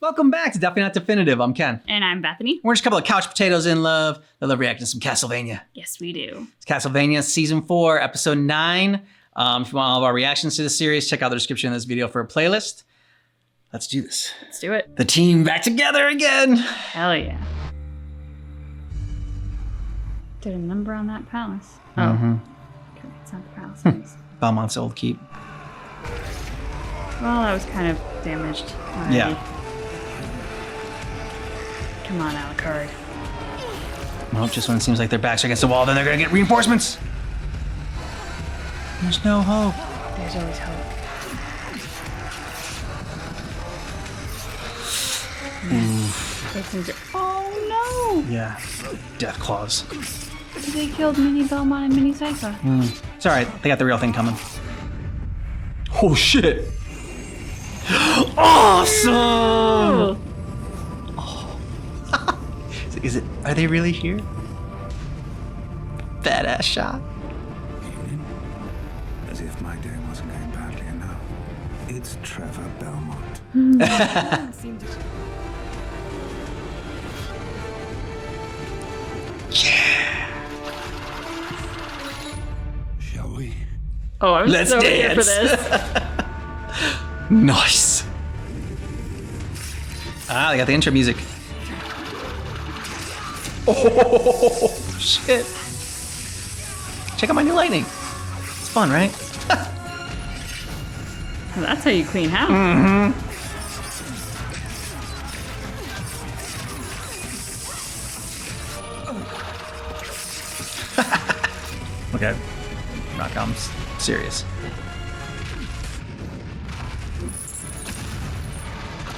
Welcome back to Definitely Not Definitive. I'm Ken. And I'm Bethany. We're just a couple of couch potatoes in love that love reacting to some Castlevania. Yes, we do. It's Castlevania Season 4, Episode 9. If you want all of our reactions to this series, check out the description of this video for a playlist. Let's do this. Let's do it. The team back together again. Hell yeah. Did a number on that palace. Oh. Okay, it's not the palace. It's Belmont's old keep. well, that was kind of damaged already. Yeah. Come on, Alucard. Well, just when it seems like their backs are against the wall, then they're gonna get reinforcements. There's no hope. There's always hope. Oh no! Yeah. Death claws. They killed Mini Belmont and Mini Sypha. It's alright. They got the real thing coming. Oh shit! Awesome! Is it? Are they really here? Badass shot. As if my day wasn't going badly enough. It's Trevor Belmont. Yeah. Shall we? Oh, I'm Let's so here for dance. this. Nice. Ah, they got the intro music. Oh shit! Check out my new lightning. It's fun, right? Well, that's how you clean house. Okay, Rock, I'm serious.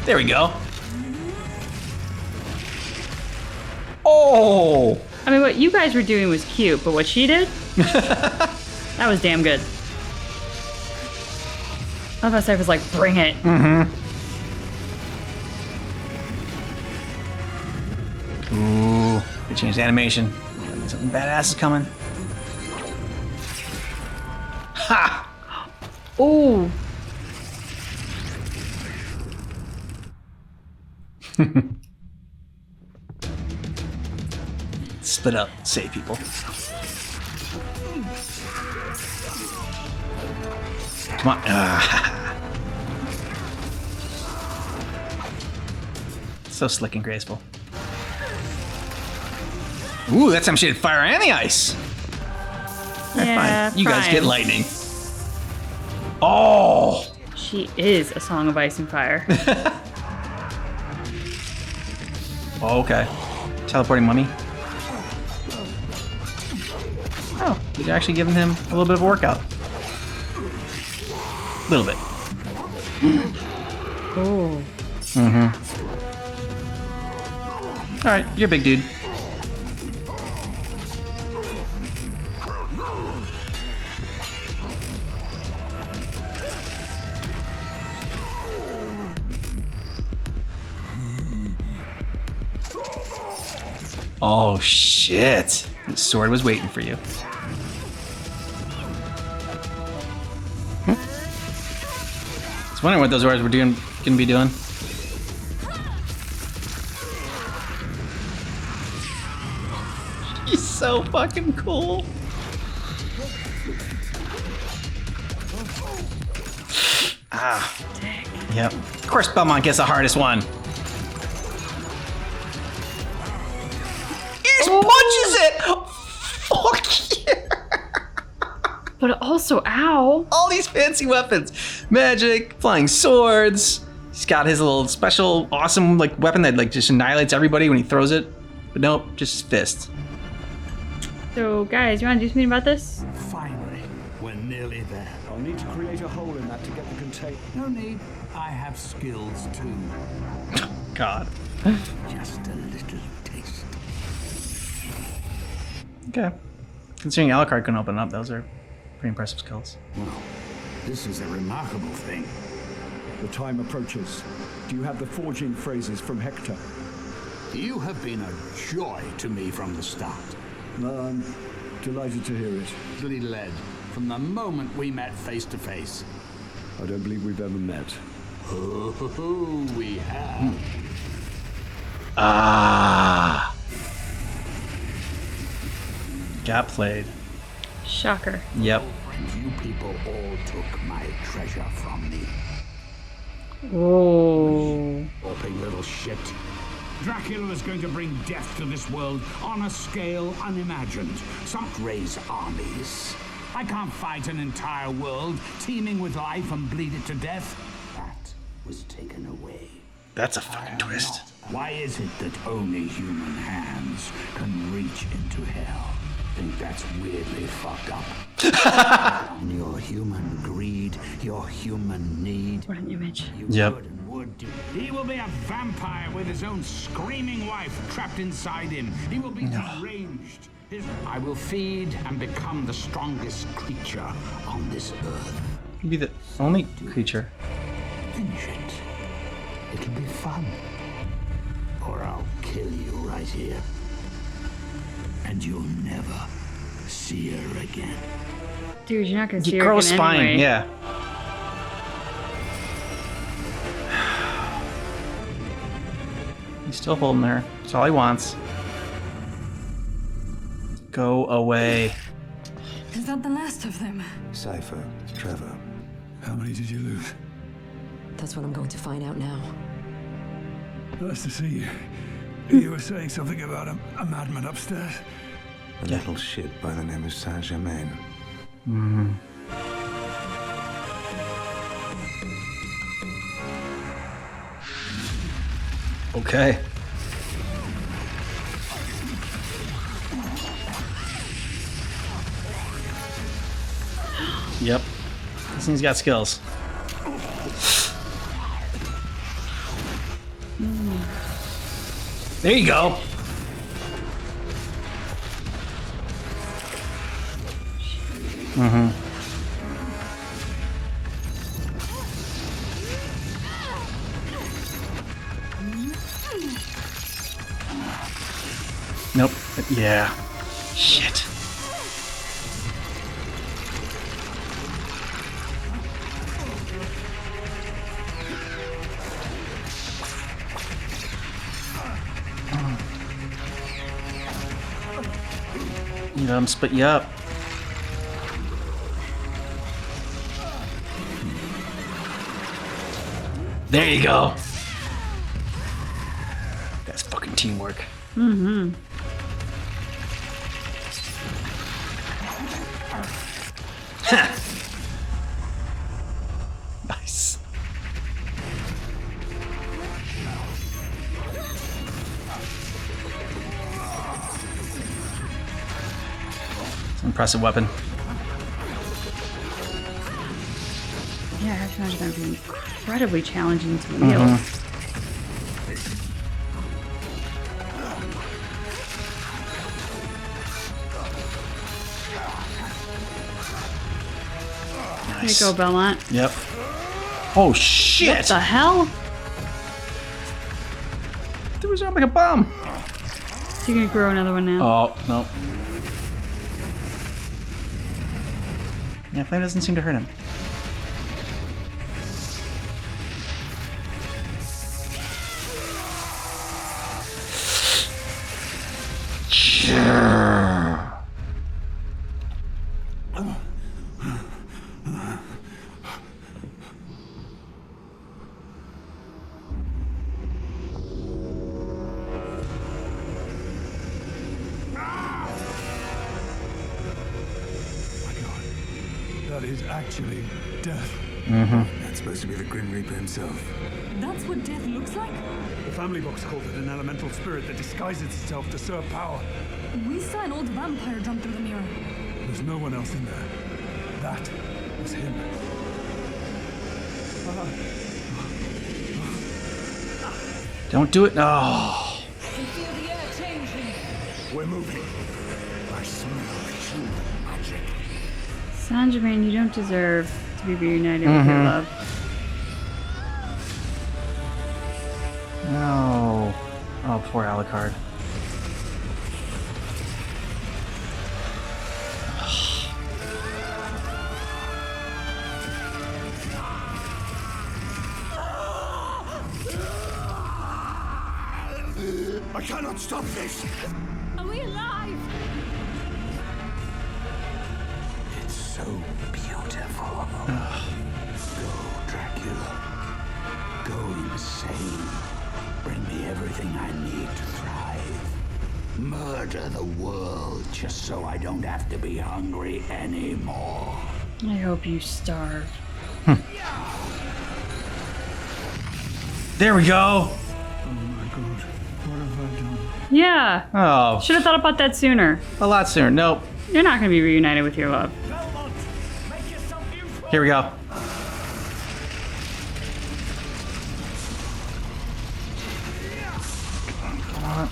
There we go. Oh! I mean, what you guys were doing was cute, but what she did? That was damn good. I thought Cypher's like, bring it. Ooh, they changed the animation. Something badass is coming. Ha! Ooh. Split up, save people. Come on. So slick and graceful. Ooh, that's how she did fire and the ice. Yeah, fine. You guys get fine. lightning. Oh! She is a song of ice and fire. Oh, okay. Teleporting mummy. Oh, he's actually giving him a little bit of a workout. A little bit. Oh. All right, you're a big dude. Oh shit! The sword was waiting for you. I was wondering what those words were gonna be doing. He's so fucking cool. Ah. Yep. Of course Belmont gets the hardest one. He just punches it! Fuck yeah! But also, ow. All these fancy weapons. Magic, flying swords. He's got his little special, awesome like weapon that like just annihilates everybody when he throws it. But nope, just his fist. So, guys, you want to do something about this? Finally, we're nearly there. I'll need to create a hole in that to get the container. No need. I have skills too. God. Just a little taste. Okay. Considering Alucard can open up, those are pretty impressive skills. Well, this is a remarkable thing. The time approaches. Do you have the forging phrases from Hector? You have been a joy to me from the start. I'm delighted to hear it. Led from the moment we met face to face. I don't believe we've ever met. Oh, we have. Ah. Got played. Shocker. Yep. You people all took my treasure from me. Oh. Gulping little shit. Dracula is going to bring death to this world on a scale unimagined. Some raise armies. I can't fight an entire world teeming with life and bleed it to death. That was taken away. That's a fucking twist. Why is it that only human hands can reach into hell? Think that's weirdly fucked up. Your human greed, your human need. What an image. You Yep. could and would do. He will be a vampire with his own screaming wife trapped inside him. He will be deranged. I will feed and become the strongest creature on this earth. You'd be the only creature. Finish it. It'll be fun. Or I'll kill you right here. And you'll never see her again. Dude, you're not gonna see her Grow again spine, anyway. yeah. He's still holding her. That's all he wants. Go away. Is that the last of them? Cypher, Trevor. How many did you lose? That's what I'm going to find out now. Nice to see you. You were saying something about a madman upstairs. A little shit by the name of Saint-Germain. Okay. Yep. This thing's got skills. There you go. Nope. Yeah. Shit. You know, I'm split you up. There you go. That's fucking teamwork. Mm-hmm. Ha! Nice. It's an impressive weapon. Yeah, I have to imagine that would be incredibly challenging to wield. There you go, Belmont. Yep. Oh shit! What the hell? There was like a bomb. So you're gonna grow another one now? Oh no. Yeah, flame doesn't seem to hurt him. That is actually death. That's supposed to be the Grim Reaper himself. That's what death looks like? The family box called it an elemental spirit that disguises itself to serve power. We saw an old vampire jump through the mirror. There's no one else in there. That was him. Don't do it. No. I can feel the air changing. We're moving. I smell true magic. Saint-Germain, you don't deserve to be reunited with your love. No. Oh, poor Alucard. I cannot stop this! Are we alive? It's so beautiful. Go, Dracula. Go insane. Bring me everything I need to thrive. Murder the world just so I don't have to be hungry anymore. I hope you starve. There we go. Oh my god, what have I done? Yeah. Oh, Should have thought about that sooner. a lot sooner. Nope. You're not going to be reunited with your love. Belmont, make yourself useful! Here we go. Come on.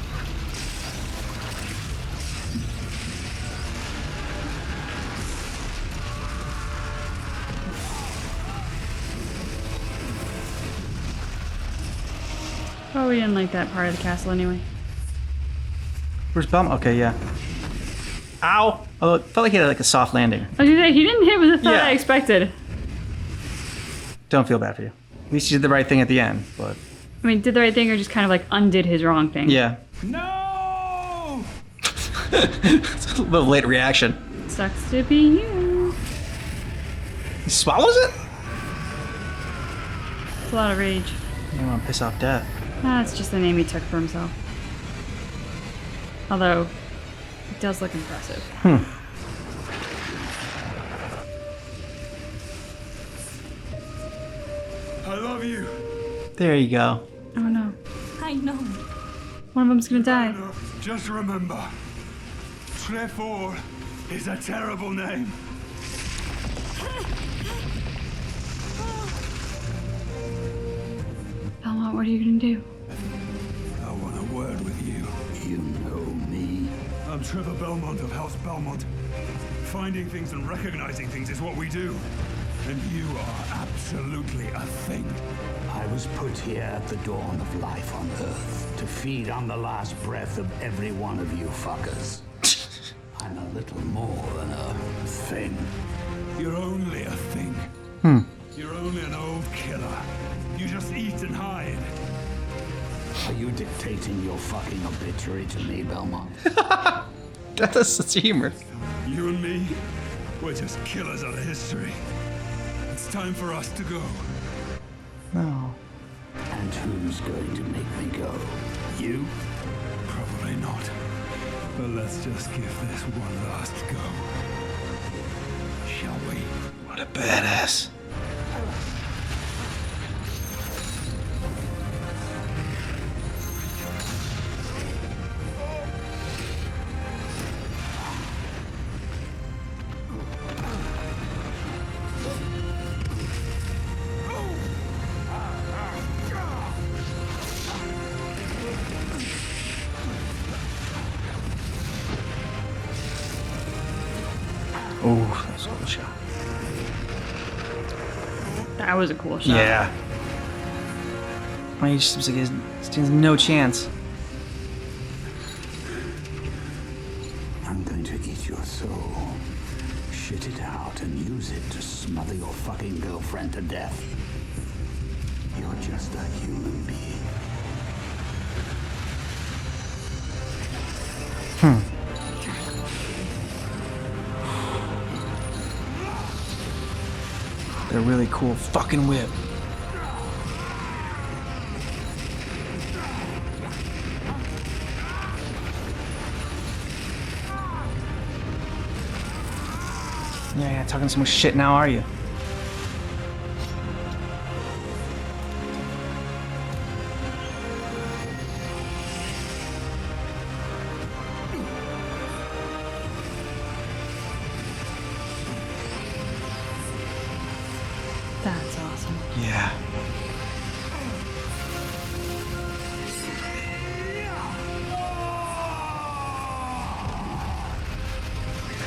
Oh, we didn't like that part of the castle anyway. Where's Bum? Okay, yeah. Ow! Oh, it felt like he had like a soft landing. I was gonna say, he didn't hit with the thought Yeah. I expected. Don't feel bad for you. At least you did the right thing at the end, but I mean, did the right thing or just kind of like undid his wrong thing? yeah. No! It's a little late reaction. Sucks to be you. He swallows it? It's a lot of rage. You don't want to piss off Death. That's just the name he took for himself. Although, it does look impressive. I love you. There you go. Oh no. I know. One of them's gonna die. Just remember, Trefor is a terrible name. Belmont, what are you gonna do? I want a word with you. You know me. I'm Trevor Belmont of House Belmont. Finding things and recognizing things is what we do. And you are absolutely a thing. I was put here at the dawn of life on Earth to feed on the last breath of every one of you fuckers. I'm a little more than a thing. You're only a thing. You're only an old killer. You just eat and hide. Are you dictating your fucking obituary to me, Belmont? That's such humor. You and me, we're just killers out of history. It's time for us to go. No. And who's going to make me go? You? Probably not. But let's just give this one last go. Shall we? What a badass. Oh, that's a cool shot. That was a cool shot. Yeah. Well, he just seems like he stands no chance. I'm going to eat your soul, shit it out, and use it to smother your fucking girlfriend to death. You're just a human being. A really cool fucking whip. Yeah, talking so much shit now, are you? That's awesome. Yeah.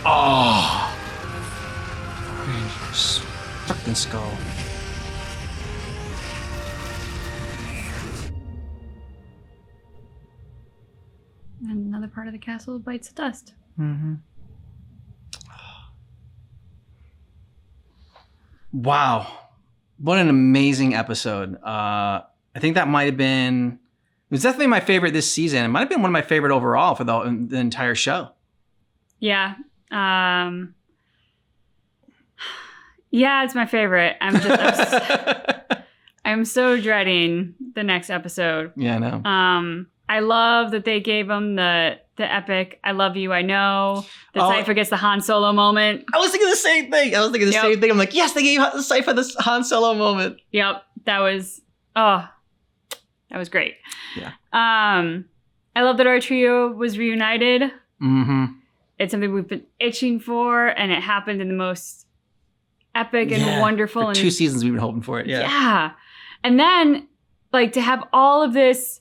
Oh. Fucking skull. And another part of the castle bites the dust. Wow. What an amazing episode. I think that might have been was definitely my favorite this season. It might have been one of my favorite overall for the entire show. Yeah. Yeah, it's my favorite. I'm so dreading the next episode. Yeah, I know. I love that they gave him the epic "I love you, I know." That Cypher gets the Han Solo moment. I was thinking the same thing. I'm like, yes, they gave Cypher this Han Solo moment. Yep, that was great. Yeah. I love that our trio was reunited. Mm-hmm. It's something we've been itching for, and it happened in the most epic and wonderful. For 2 seasons we've been hoping for it. Yeah. Yeah. And then, like, to have all of this,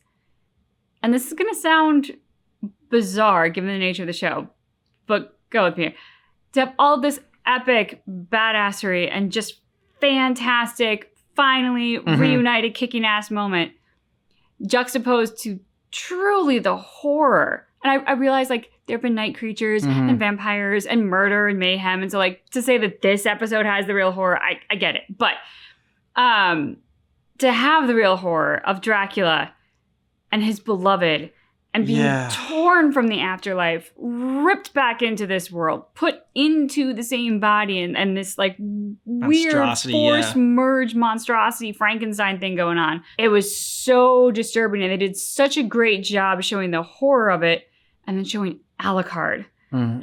and this is going to sound bizarre given the nature of the show, but go with me. To have all this epic badassery and just fantastic, finally reunited kicking ass moment juxtaposed to truly the horror. And I realized, like, there have been night creatures and vampires and murder and mayhem. And so, like, to say that this episode has the real horror, I get it. But to have the real horror of Dracula and his beloved and being torn from the afterlife, ripped back into this world, put into the same body and this, like, weird forced merge monstrosity Frankenstein thing going on. It was so disturbing, and they did such a great job showing the horror of it and then showing Alucard and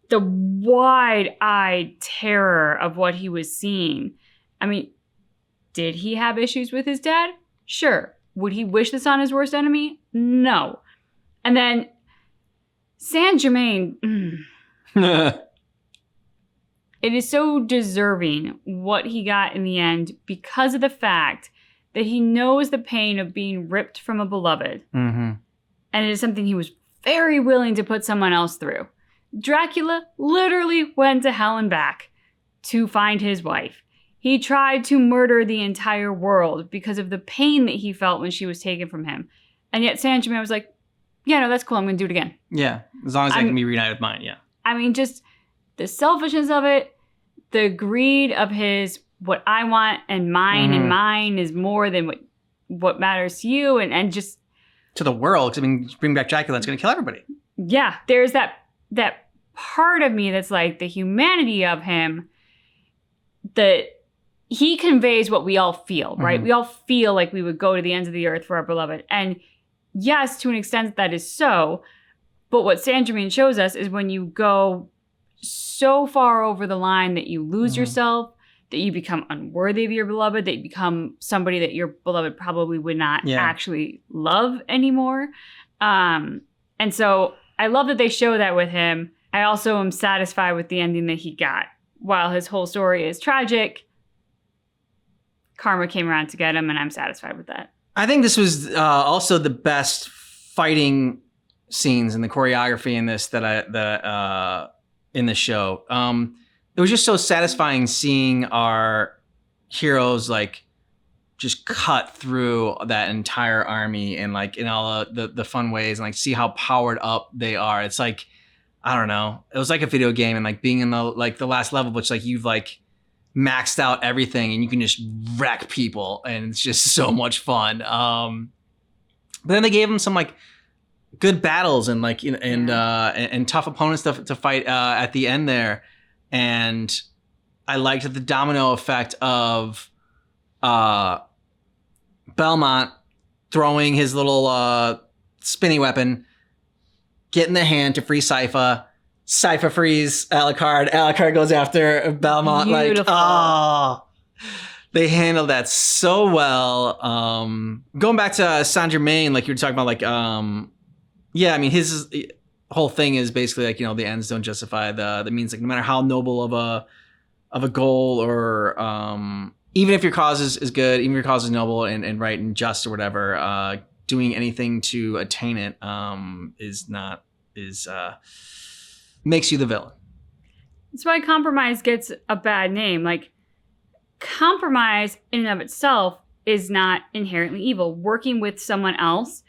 the wide-eyed terror of what he was seeing. I mean, did he have issues with his dad? Sure. Would he wish this on his worst enemy? No. And then Saint Germain, it is so deserving what he got in the end because of the fact that he knows the pain of being ripped from a beloved. Mm-hmm. And it is something he was very willing to put someone else through. Dracula literally went to hell and back to find his wife. He tried to murder the entire world because of the pain that he felt when she was taken from him. And yet Saint Germain was like, yeah, no, that's cool. I'm going to do it again. Yeah, as long as I can be reunited with mine, yeah. I mean, just the selfishness of it, the greed of his, what I want and mine is more than what matters to you, and just... to the world, because I mean, bring back Dracula, it's going to kill everybody. Yeah, there's that part of me that's like the humanity of him, that he conveys what we all feel, right? We all feel like we would go to the ends of the earth for our beloved. And yes, to an extent that is so, but what Saint Germain shows us is when you go so far over the line that you lose yourself, that you become unworthy of your beloved, that you become somebody that your beloved probably would not actually love anymore. And so I love that they show that with him. I also am satisfied with the ending that he got. While his whole story is tragic, karma came around to get him, and I'm satisfied with that. I think this was also the best fighting scenes and the choreography in this in the show. It was just so satisfying seeing our heroes like just cut through that entire army and like in all the fun ways, and like see how powered up they are. It's like, I don't know. It was like a video game, and like being in the last level, which like you've like maxed out everything and you can just wreck people, and it's just so much fun. But then they gave him some like good battles and like, you know, and tough opponents to fight at the end there. And I liked the domino effect of Belmont throwing his little spinny weapon, getting the hand to free Cypher. Cypher frees Alucard. Alucard goes after Belmont. Beautiful. Like, they handled that so well. Going back to Saint Germain, like you were talking about, like, yeah, I mean, his whole thing is basically like, you know, the ends don't justify the means. Like, no matter how noble of a goal, or even if your cause is good, even if your cause is noble and right and just or whatever, doing anything to attain it makes you the villain. That's why compromise gets a bad name. Like, compromise in and of itself is not inherently evil. Working with someone else,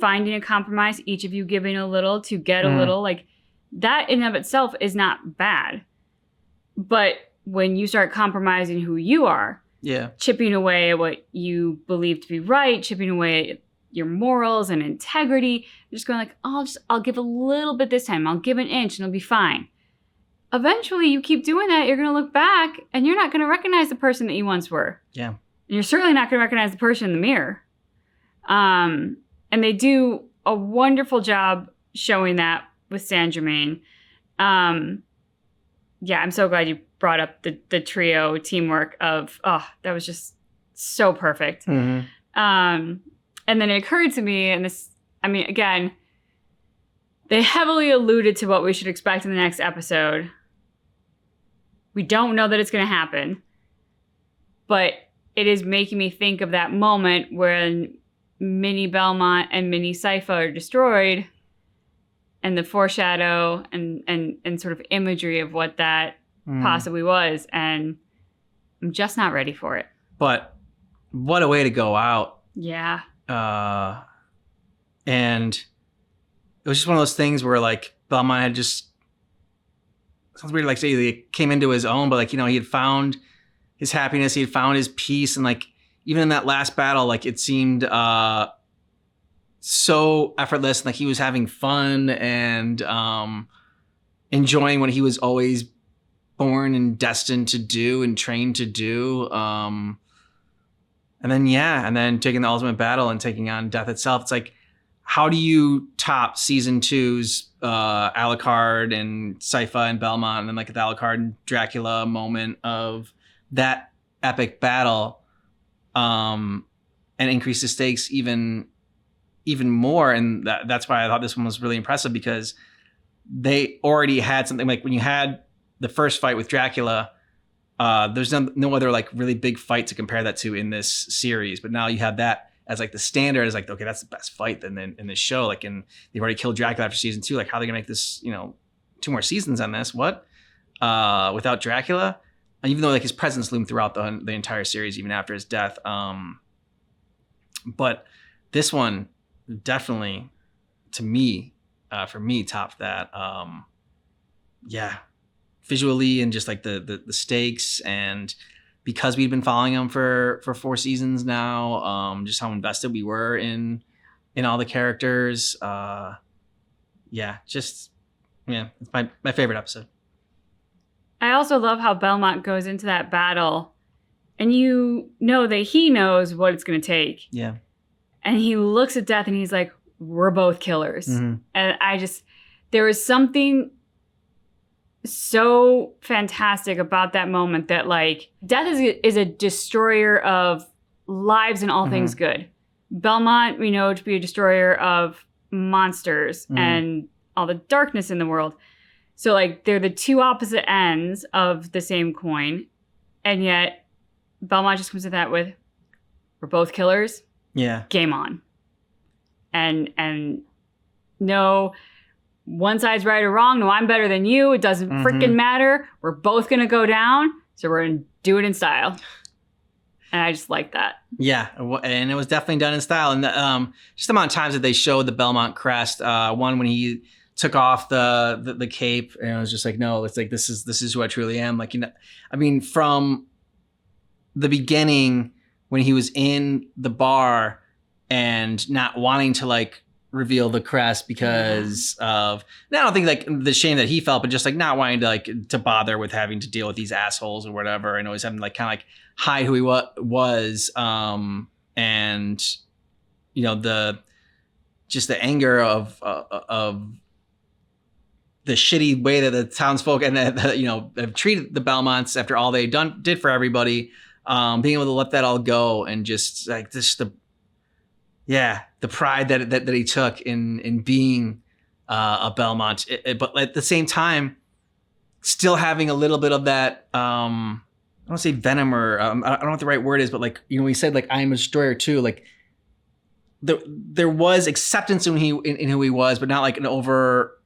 finding a compromise, each of you giving a little to get a little, like, that in and of itself is not bad. But when you start compromising who you are Yeah. chipping away at what you believe to be right, chipping away at your morals and integrity. You're just going like, I'll give a little bit this time. I'll give an inch and it'll be fine. Eventually, you keep doing that, you're going to look back and you're not going to recognize the person that you once were. Yeah. And you're certainly not going to recognize the person in the mirror. And they do a wonderful job showing that with Saint Germain. Yeah, I'm so glad you brought up the trio teamwork of, that was just so perfect. Mm-hmm. And then it occurred to me, and this, I mean, again, they heavily alluded to what we should expect in the next episode. We don't know that it's going to happen, but it is making me think of that moment when Mini Belmont and Mini Sypha are destroyed, and the foreshadow and sort of imagery of what that possibly was, and I'm just not ready for it. But what a way to go out. Yeah. And it was just one of those things where like Belmont had just, sounds weird, like say he came into his own, but like, he had found his happiness, he had found his peace, and like even in that last battle, like it seemed so effortless, and like he was having fun and enjoying what he was always born and destined to do and trained to do. And then taking the ultimate battle and taking on death itself. It's like, how do you top season 2's Alucard and Sypha and Belmont, and then like the Alucard and Dracula moment of that epic battle, and increase the stakes even more. And that's why I thought this one was really impressive, because they already had something like when you had the first fight with Dracula, there's no other like really big fight to compare that to in this series. But now you have that as like the standard, is like, okay, that's the best fight then in this show. Like, and they've already killed Dracula after season 2. Like, how are they gonna make this, 2 more seasons on this? What? Without Dracula? Even though like his presence loomed throughout the entire series, even after his death. But this one definitely, to me, for me, topped that. Yeah. Visually and just like the stakes, and because we'd been following them for 4 seasons now, just how invested we were in all the characters. It's my favorite episode. I also love how Belmont goes into that battle and you know that he knows what it's going to take. Yeah. And he looks at Death and he's like, we're both killers. Mm-hmm. And there was something so fantastic about that moment, that like Death is a destroyer of lives and all things good. Belmont, we know to be a destroyer of monsters and all the darkness in the world. So like they're the two opposite ends of the same coin, and yet Belmont just comes to that with, we're both killers. Yeah. Game on. And no, one side's right or wrong. No, I'm better than you. It doesn't freaking matter. We're both going to go down. So we're going to do it in style. And I just like that. Yeah. And it was definitely done in style. And just the amount of times that they showed the Belmont crest, one when he took off the cape, and I was just like, no, it's like, this is who I truly am. Like, I mean, from the beginning when he was in the bar and not wanting to like reveal the crest because of, I don't think like the shame that he felt, but just like not wanting to like to bother with having to deal with these assholes or whatever, and always having to like kind of like hide who he was, and the anger of the shitty way that the townsfolk and have treated the Belmonts after all they did for everybody, being able to let that all go, and just like the pride that he took in being a Belmont, but at the same time, still having a little bit of that, I don't want to say venom, or I don't know what the right word is, but like, he said like, I am a destroyer too. Like there was acceptance in who he was, but not like an over,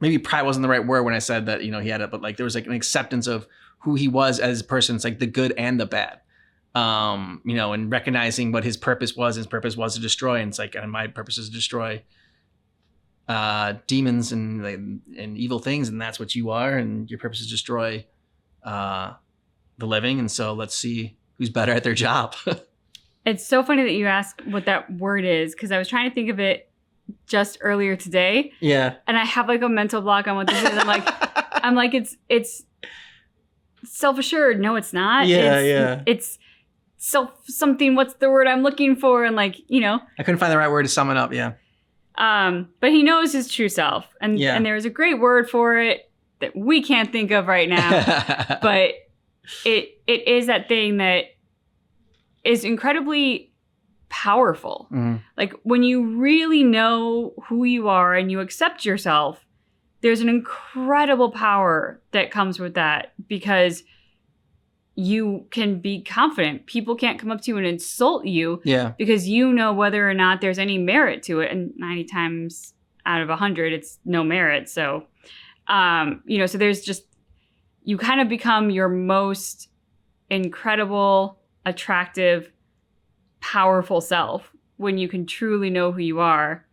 maybe pride wasn't the right word when I said that, he had it, but like there was like an acceptance of who he was as a person. It's like the good and the bad. And recognizing what his purpose was. His purpose was to destroy, and it's like, and my purpose is to destroy demons and evil things, and that's what you are, and your purpose is to destroy the living, and so let's see who's better at their job. It's so funny that you ask what that word is, because I was trying to think of it just earlier today. Yeah. And I have like a mental block on what this is. I'm like, it's self-assured. No, it's not. It's something, what's the word I'm looking for? And like, you know. I couldn't find the right word to sum it up, yeah. But he knows his true self. And there's a great word for it that we can't think of right now. But it is that thing that is incredibly powerful. Mm-hmm. Like when you really know who you are and you accept yourself, there's an incredible power that comes with that, because you can be confident. People can't come up to you and insult you because you know whether or not there's any merit to it. And 90 times out of 100, it's no merit. So, so there's just, you kind of become your most incredible, attractive, powerful self when you can truly know who you are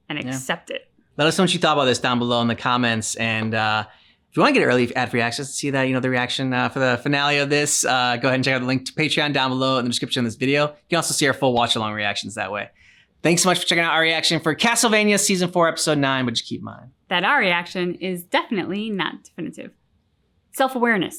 and accept it. Let us know what you thought about this down below in the comments. And if you want to get early ad-free access to see that, the reaction for the finale of this, go ahead and check out the link to Patreon down below in the description of this video. You can also see our full watch-along reactions that way. Thanks so much for checking out our reaction for Castlevania Season 4, Episode 9, but just keep in mind that our reaction is definitely not definitive. Self-awareness.